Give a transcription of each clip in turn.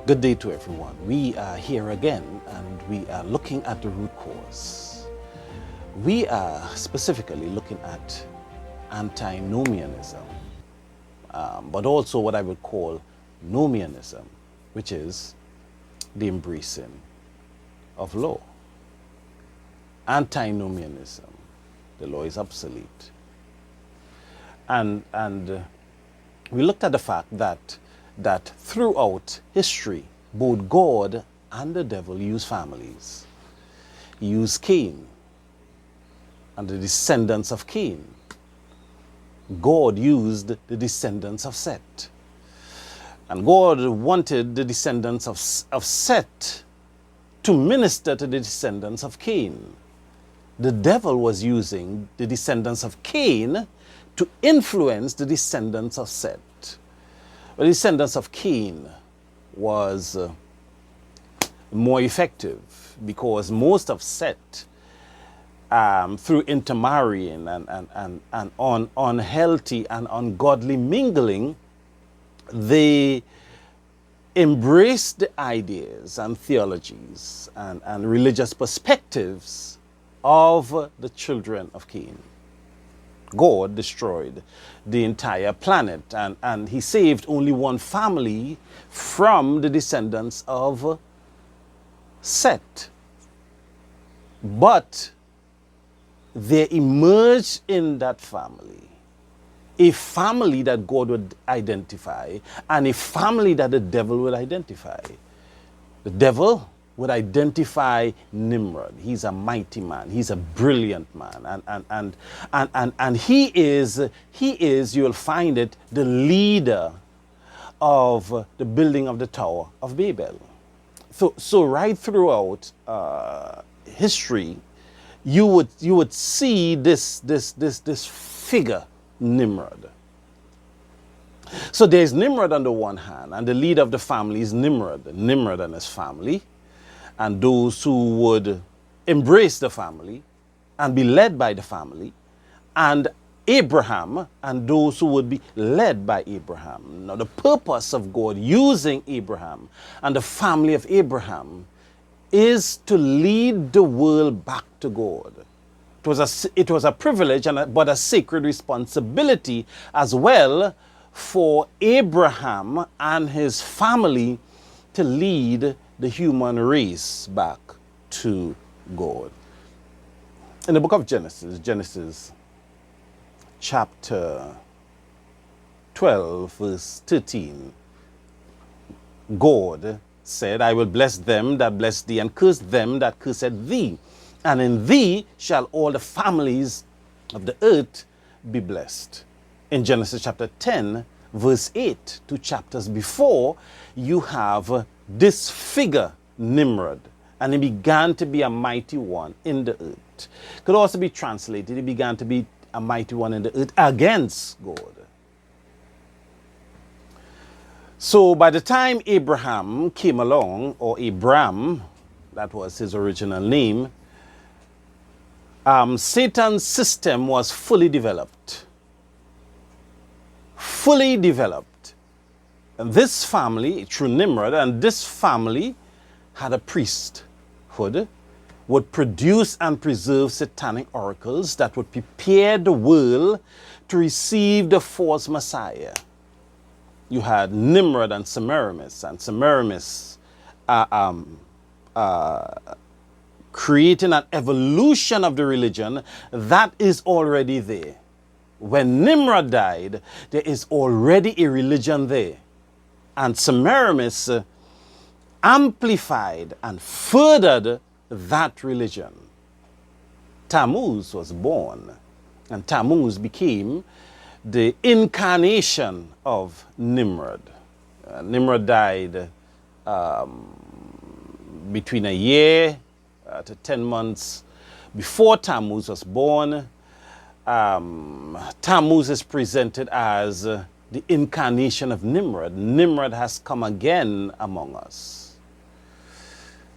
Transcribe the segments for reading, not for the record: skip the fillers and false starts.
Good day to everyone. We are here again and we are looking at the root cause. We are specifically looking at antinomianism, but also what I would call nomianism, which is the embracing of law. Antinomianism, the law is obsolete. And we looked at the fact that throughout history, both God and the devil use families. He used Cain and the descendants of Cain. God used the descendants of Seth. And God wanted the descendants of Seth to minister to the descendants of Cain. The devil was using the descendants of Cain to influence the descendants of Seth. The descendants of Cain was more effective because most of Seth, through intermarrying and unhealthy and ungodly mingling, they embraced the ideas and theologies and religious perspectives of the children of Cain. God destroyed the entire planet and he saved only one family from the descendants of Seth. But there emerged in that family a family that God would identify and a family that the devil would identify. The devil would identify Nimrod. He's a mighty man. He's a brilliant man. And he is, you'll find it, the leader of the building of the Tower of Babel. So right throughout history, you would see this figure, Nimrod. So there's Nimrod on the one hand, and the leader of the family is Nimrod and his family. And those who would embrace the family and be led by the family, and Abraham and those who would be led by Abraham. Now, the purpose of God using Abraham and the family of Abraham is to lead the world back to God. It was a privilege but a sacred responsibility as well for Abraham and his family to lead the human race back to God. In the book of Genesis chapter 12, verse 13, God said, I will bless them that bless thee, and curse them that cursed thee. And in thee shall all the families of the earth be blessed. In Genesis chapter 10, verse 8, 2 chapters before, you have this figure, Nimrod, and he began to be a mighty one in the earth. Could also be translated, he began to be a mighty one in the earth against God. So by the time Abraham came along, or Abram, that was his original name, Satan's system was fully developed. Fully developed. And this family, through Nimrod, and this family had a priesthood, would produce and preserve satanic oracles that would prepare the world to receive the false Messiah. You had Nimrod and Semiramis creating an evolution of the religion that is already there. When Nimrod died, there is already a religion there. And Semiramis amplified and furthered that religion. Tammuz was born, and Tammuz became the incarnation of Nimrod. Nimrod died between a year to 10 months before Tammuz was born. Tammuz is presented as the incarnation of Nimrod. Nimrod has come again among us.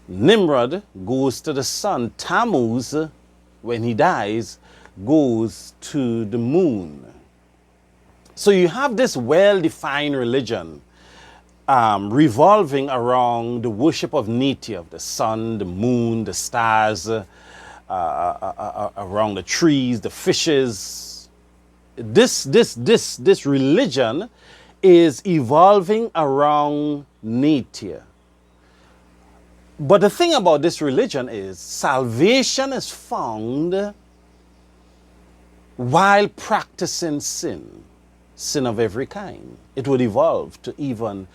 Nimrod goes to the sun. Tammuz, when he dies, goes to the moon. So you have this well-defined religion revolving around the worship of nature, of the sun, the moon, the stars, around the trees, the fishes. This religion is evolving around nature. But the thing about this religion is salvation is found while practicing sin of every kind. It would evolve to even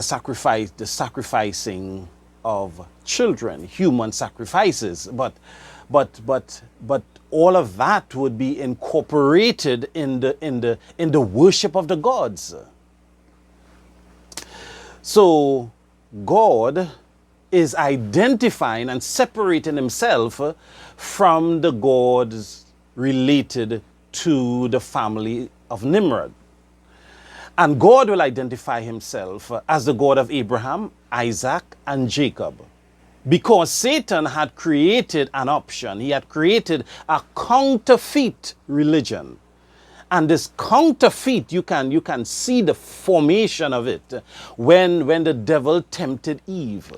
sacrificing of children, human sacrifices. But all of that would be incorporated in the worship of the gods. So God is identifying and separating himself from the gods related to the family of Nimrod. And God will identify himself as the God of Abraham, Isaac, and Jacob. Because Satan had created an option. He had created a counterfeit religion. And this counterfeit, you can see the formation of it when the devil tempted Eve.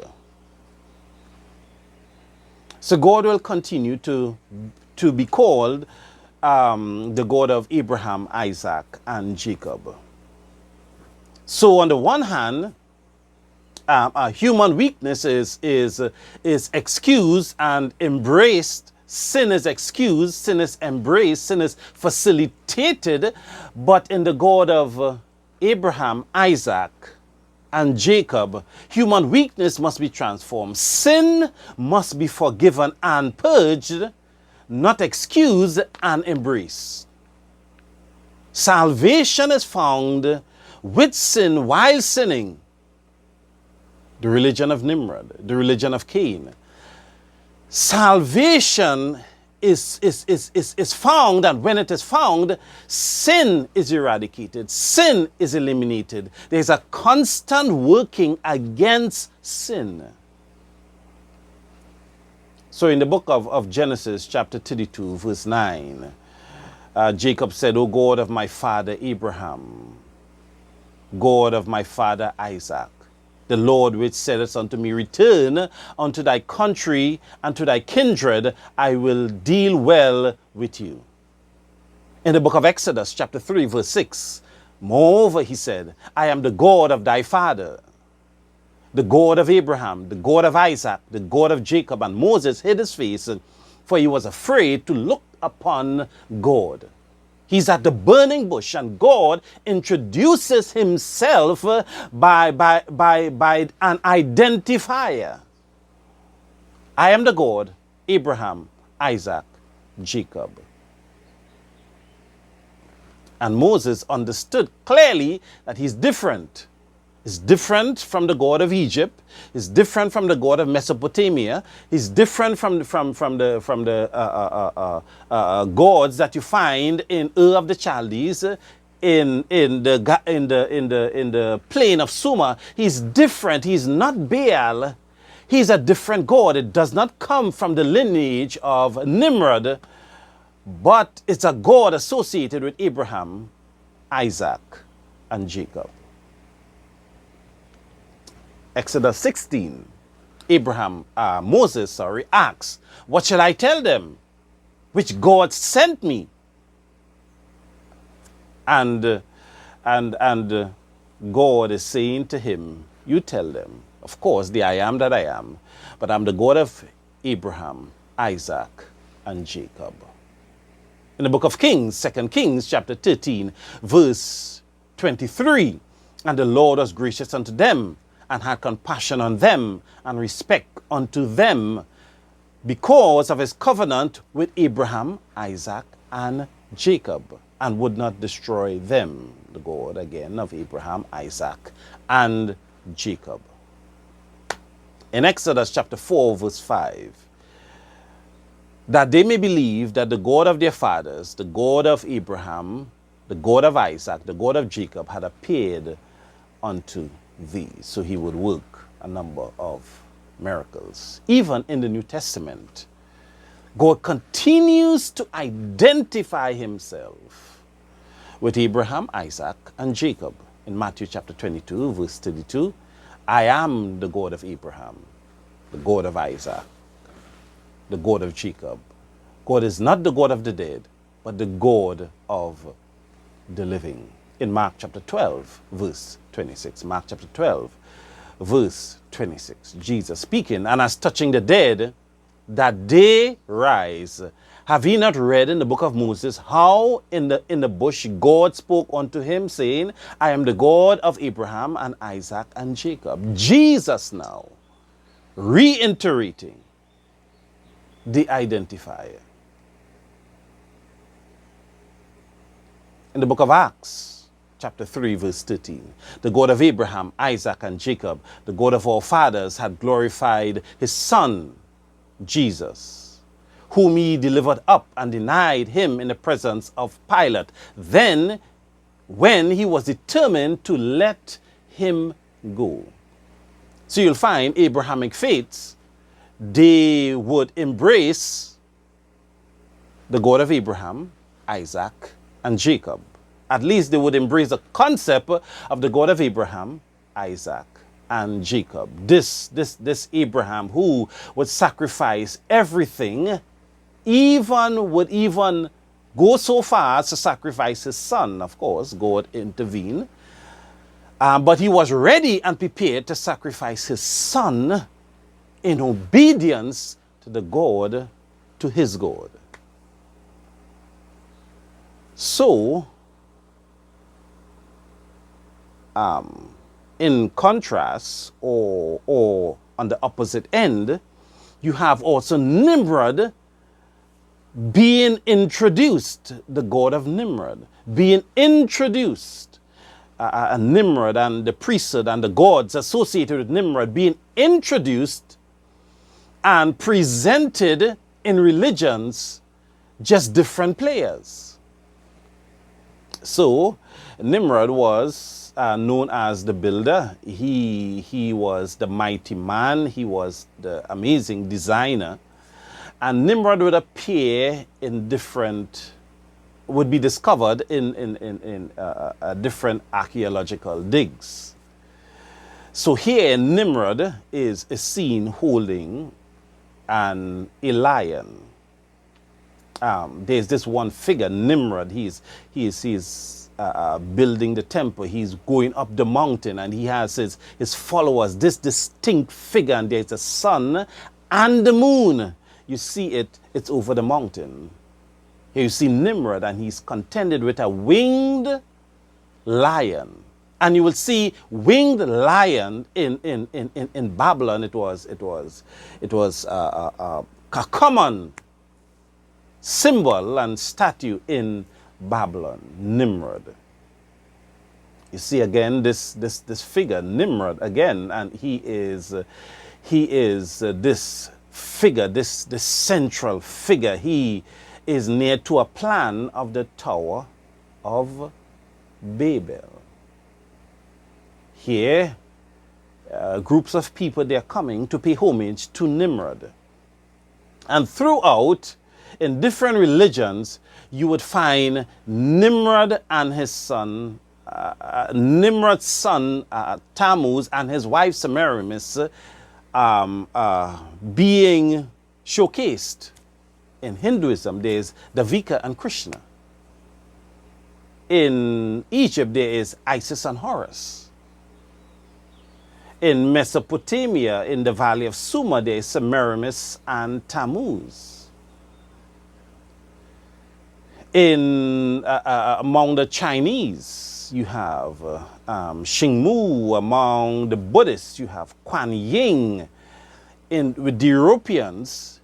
So God will continue to be called the God of Abraham, Isaac, and Jacob. So on the one hand, human weakness is excused and embraced. Sin is excused, sin is embraced, sin is facilitated. But in the God of Abraham, Isaac, and Jacob, human weakness must be transformed. Sin must be forgiven and purged, not excused and embraced. Salvation is found with sin while sinning. The religion of Nimrod, the religion of Cain. Salvation is found, and when it is found, sin is eradicated, sin is eliminated. There's a constant working against sin. So in the book of Genesis, chapter 32, verse 9, Jacob said, O God of my father Abraham, God of my father Isaac, the Lord which saidest unto me, return unto thy country and to thy kindred, I will deal well with you. In the book of Exodus, chapter 3, verse 6, moreover, he said, I am the God of thy father, the God of Abraham, the God of Isaac, the God of Jacob. And Moses hid his face, for he was afraid to look upon God. He's at the burning bush, and God introduces himself by an identifier. I am the God, Abraham, Isaac, Jacob. And Moses understood clearly that he's different. He's different from the God of Egypt. He's different from the God of Mesopotamia. He's different from the gods that you find in Ur of the Chaldees, in the plain of Sumer. He's different. He's not Baal. He's a different God. It does not come from the lineage of Nimrod, but it's a God associated with Abraham, Isaac, and Jacob. Exodus 16, Moses asks, what shall I tell them? Which God sent me? And God is saying to him, you tell them, of course, the I am that I am, but I'm the God of Abraham, Isaac, and Jacob. In the book of Kings, 2 Kings, chapter 13, verse 23, and the Lord was gracious unto them, and had compassion on them, and respect unto them, because of his covenant with Abraham, Isaac, and Jacob, and would not destroy them, the God again of Abraham, Isaac, and Jacob. In Exodus chapter 4, verse 5, that they may believe that the God of their fathers, the God of Abraham, the God of Isaac, the God of Jacob, had appeared unto thee. So he would work a number of miracles. Even in the New Testament, God continues to identify himself with Abraham, Isaac, and Jacob. in Matthew chapter 22, verse 32, I am the God of Abraham, the God of Isaac, the God of Jacob. God is not the God of the dead, but the God of the living. In Mark chapter 12, verse 26. Mark chapter 12, verse 26. Jesus speaking, and as touching the dead, that they rise. Have ye not read in the book of Moses how in the bush God spoke unto him, saying, I am the God of Abraham and Isaac and Jacob. Jesus now reiterating the identifier. In the book of Acts, chapter 3, verse 13, the God of Abraham, Isaac, and Jacob, the God of our fathers, had glorified his Son, Jesus, whom he delivered up and denied him in the presence of Pilate. Then, when he was determined to let him go. So you'll find Abrahamic faiths, they would embrace the God of Abraham, Isaac, and Jacob. At least they would embrace the concept of the God of Abraham, Isaac, and Jacob. This Abraham who would sacrifice everything, would even go so far as to sacrifice his son. Of course, God intervened. But he was ready and prepared to sacrifice his son in obedience to his God. So, in contrast, or on the opposite end, you have also Nimrod being introduced, the God of Nimrod, being introduced. Nimrod and the priesthood and the gods associated with Nimrod being introduced and presented in religions, just different players. So, Nimrod was known as the builder. He was the mighty man. He was the amazing designer. And Nimrod would appear in would be discovered in different archaeological digs. So here Nimrod is seen holding a lion. There's this one figure, Nimrod. He's building the temple. He's going up the mountain, and he has his followers, this distinct figure, and there's the sun and the moon. You see it's over the mountain. Here you see Nimrod, and he's contended with a winged lion. And you will see winged lion in Babylon. It was a common symbol and statue in Babylon, Nimrod. You see again this figure, Nimrod again, and he is this figure, this central figure. He is near to a plan of the Tower of Babel. Here, groups of people, they are coming to pay homage to Nimrod. And throughout, in different religions, you would find Nimrod and his son, Nimrod's son Tammuz and his wife Semiramis being showcased. In Hinduism, there's Devika and Krishna. In Egypt, there is Isis and Horus. In Mesopotamia, in the valley of Sumer, there is Semiramis and Tammuz. Among the Chinese, you have Xingmu. Among the Buddhists, you have Kuan Yin. With the Europeans,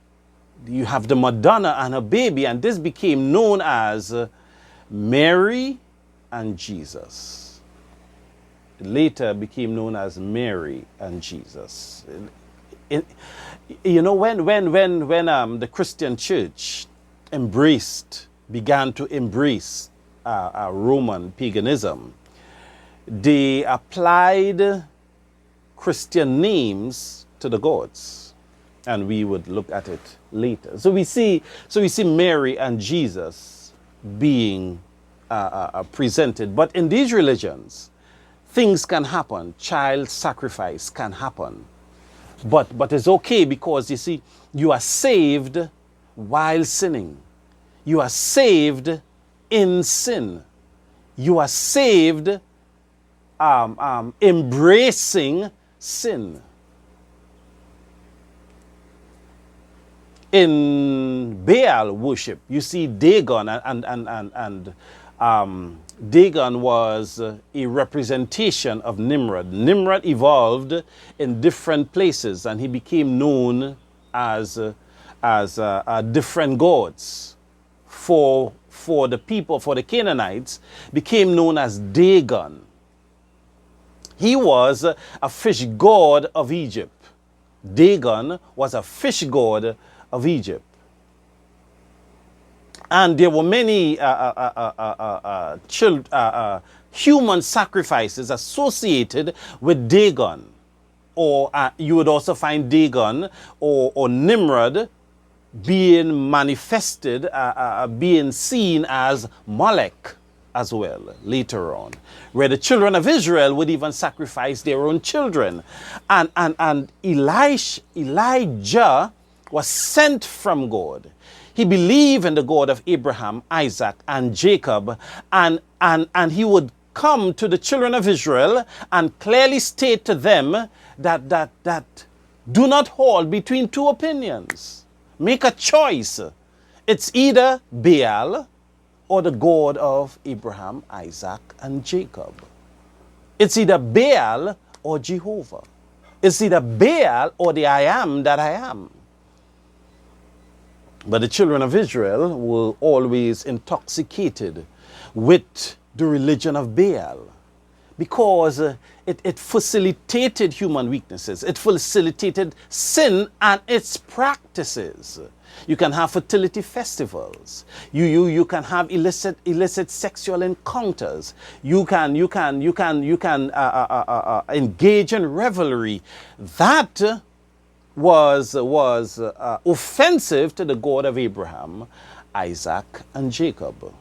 you have the Madonna and her baby, and this became known as Mary and Jesus. It later became known as Mary and Jesus. You know, when the Christian church began to embrace Roman paganism, they applied Christian names to the gods. And we would look at it later. So we see Mary and Jesus being presented. But in these religions, things can happen. Child sacrifice can happen. But it's okay, because you see, you are saved while sinning. You are saved in sin. You are saved embracing sin. In Baal worship, you see Dagon, and Dagon was a representation of Nimrod. Nimrod evolved in different places, and he became known as different gods. For the people, for the Canaanites, became known as Dagon. He was a fish god of Egypt. Dagon was a fish god of Egypt. And there were many human sacrifices associated with Dagon. Or you would also find Dagon or Nimrod being manifested, being seen as Molech as well later on, where the children of Israel would even sacrifice their own children. And Elijah was sent from God. He believed in the God of Abraham, Isaac, and Jacob, and he would come to the children of Israel and clearly state to them that do not hold between two opinions. Make a choice. It's either Baal or the God of Abraham, Isaac, and Jacob. It's either Baal or Jehovah. It's either Baal or the I am that I am. But the children of Israel were always intoxicated with the religion of Baal, because it facilitated human weaknesses. It facilitated sin and its practices. You can have fertility festivals. You can have illicit sexual encounters. You can engage in revelry. That was offensive to the God of Abraham, Isaac, and Jacob.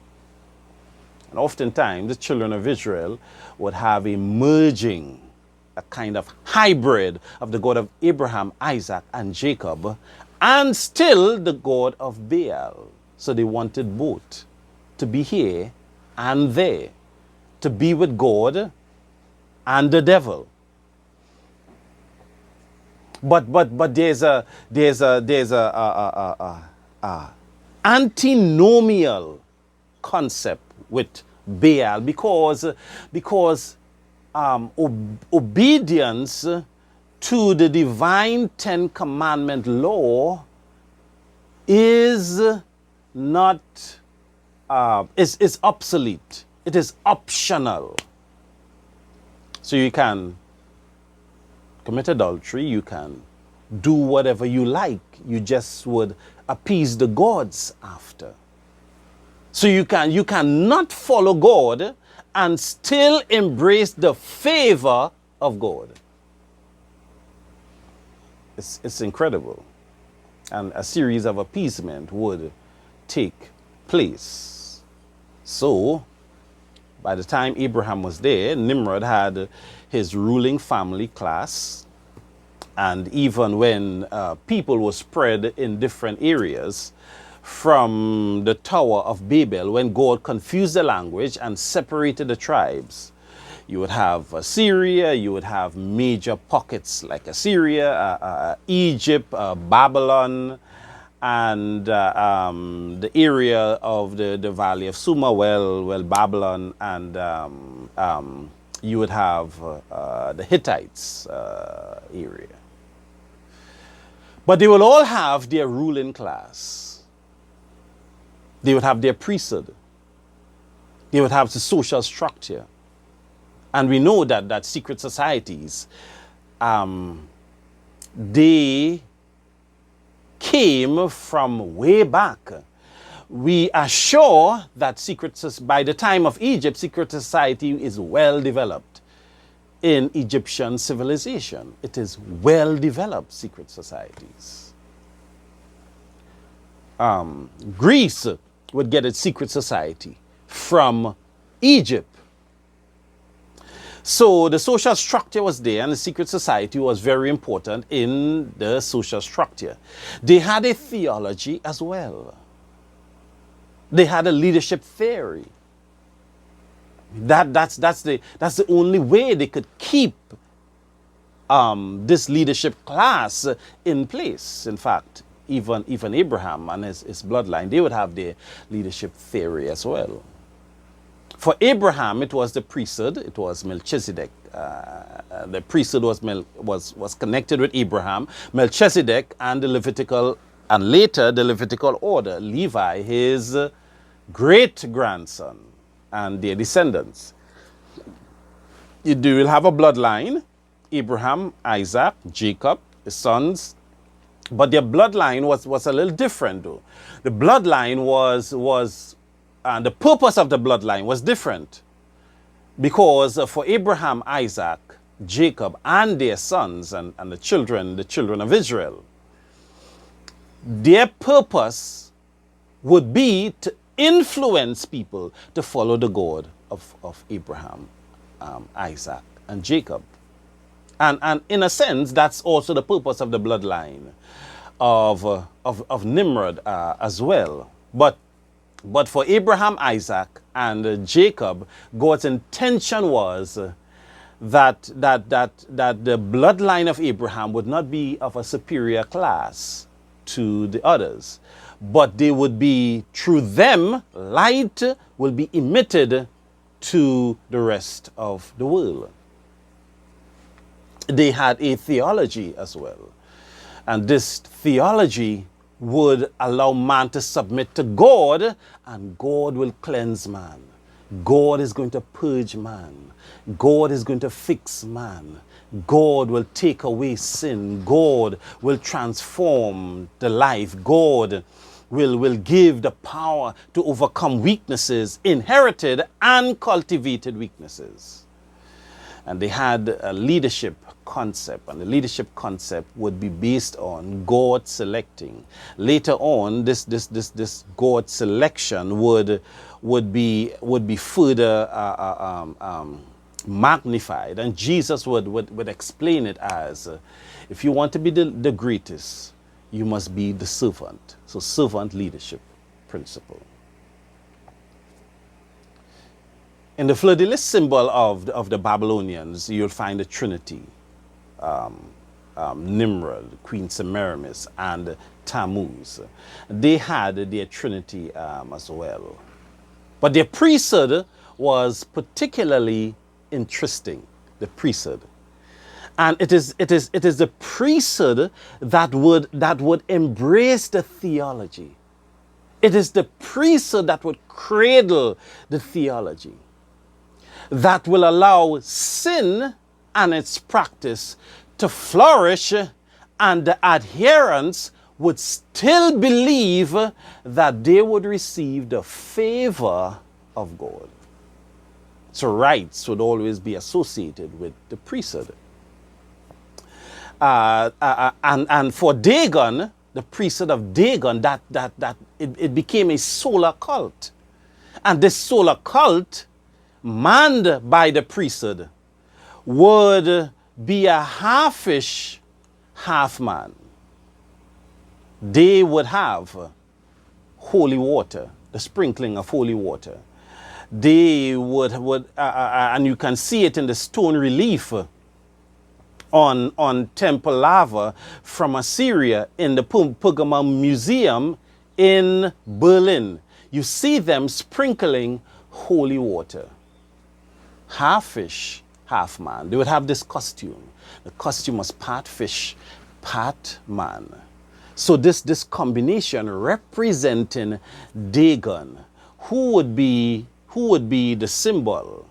And oftentimes the children of Israel would have a merging, a kind of hybrid of the God of Abraham, Isaac, and Jacob, and still the God of Baal. So they wanted both, to be here and there, to be with God and the devil. But there's a antinomial concept with Baal, because obedience to the divine Ten Commandment law is not is obsolete. It is optional. So you can commit adultery, you can do whatever you like. You just would appease the gods after. So you cannot follow God and still embrace the favor of God. It's incredible. And a series of appeasement would take place. So, by the time Abraham was there, Nimrod had his ruling family class. And even when people were spread in different areas, from the Tower of Babel, when God confused the language and separated the tribes, you would have Assyria, you would have major pockets like Assyria, Egypt, Babylon, and the area of the valley of Sumer, well, Babylon, and you would have the Hittites area. But they will all have their ruling class. They would have their priesthood. They would have the social structure. And we know that secret societies, they came from way back. We are sure that by the time of Egypt, secret society is well developed in Egyptian civilization. It is well developed secret societies. Greece would get its secret society from Egypt. So the social structure was there, and the secret society was very important in the social structure. They had a theology as well. They had a leadership theory. That's the only way they could keep this leadership class in place. In fact, even Abraham and his bloodline, they would have their leadership theory as well. For Abraham, it was the priesthood. It was Melchizedek. The priesthood was connected with Abraham, Melchizedek, and the Levitical, and later the Levitical order, Levi, his great-grandson, and their descendants. You will have a bloodline, Abraham, Isaac, Jacob, his sons, but their bloodline was a little different though. The bloodline was and the purpose of the bloodline was different, because for Abraham, Isaac, Jacob, and their sons and the children of Israel, their purpose would be to influence people to follow the God of Abraham, Isaac, and Jacob. And in a sense, that's also the purpose of the bloodline of Nimrod as well. But for Abraham, Isaac, and Jacob, God's intention was that the bloodline of Abraham would not be of a superior class to the others, but they would be, through them, light will be emitted to the rest of the world. They had a theology as well. And this theology would allow man to submit to God, and God will cleanse man. God is going to purge man. God is going to fix man. God will take away sin. God will transform the life. God will give the power to overcome weaknesses, inherited and cultivated weaknesses. And they had a leadership concept, and the leadership concept would be based on God selecting. Later on, this God selection would be further magnified, and Jesus would explain it as, if you want to be the greatest, you must be the servant. So servant leadership principle. In the fleur-de-lis symbol of the Babylonians, you'll find the Trinity. Nimrod, Queen Semiramis, and Tammuz. They had their Trinity as well. But their priesthood was particularly interesting, the priesthood. And it is the priesthood that would embrace the theology. It is the priesthood that would cradle the theology, that will allow sin and its practice to flourish, and the adherents would still believe that they would receive the favor of God. So rights would always be associated with the priesthood. And for Dagon, the priesthood of Dagon, it became a solar cult. And this solar cult, manned by the priesthood, would be a half fish, half man. They would have holy water, the sprinkling of holy water. They would and you can see it in the stone relief on temple lava from Assyria in the Pergamum Museum in Berlin. You see them sprinkling holy water. Half fish, half man. They would have this costume. The costume was part fish, part man. So this combination representing Dagon, who would be the symbol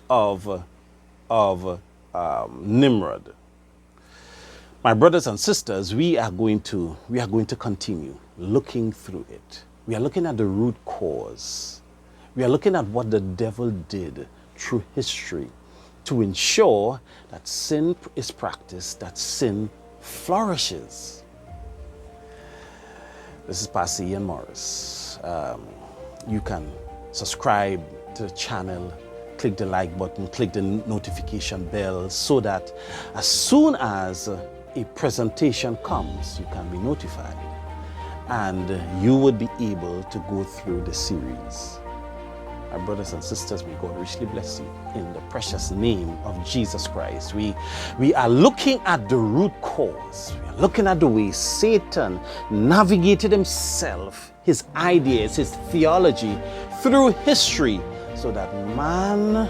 of Nimrod. My brothers and sisters, we are going to continue looking through it. We are looking at the root cause. We are looking at what the devil did through history to ensure that sin is practiced, that sin flourishes. This is Pastor Ian Morris. You can subscribe to the channel, click the like button, click the notification bell, so that as soon as a presentation comes, you can be notified and you would be able to go through the series. Our brothers and sisters, may God richly bless you in the precious name of Jesus Christ. We are looking at the root cause. We are looking at the way Satan navigated himself, his ideas, his theology through history, so that man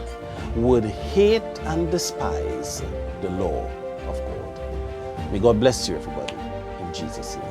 would hate and despise the law of God. May God bless you, everybody, in Jesus' name.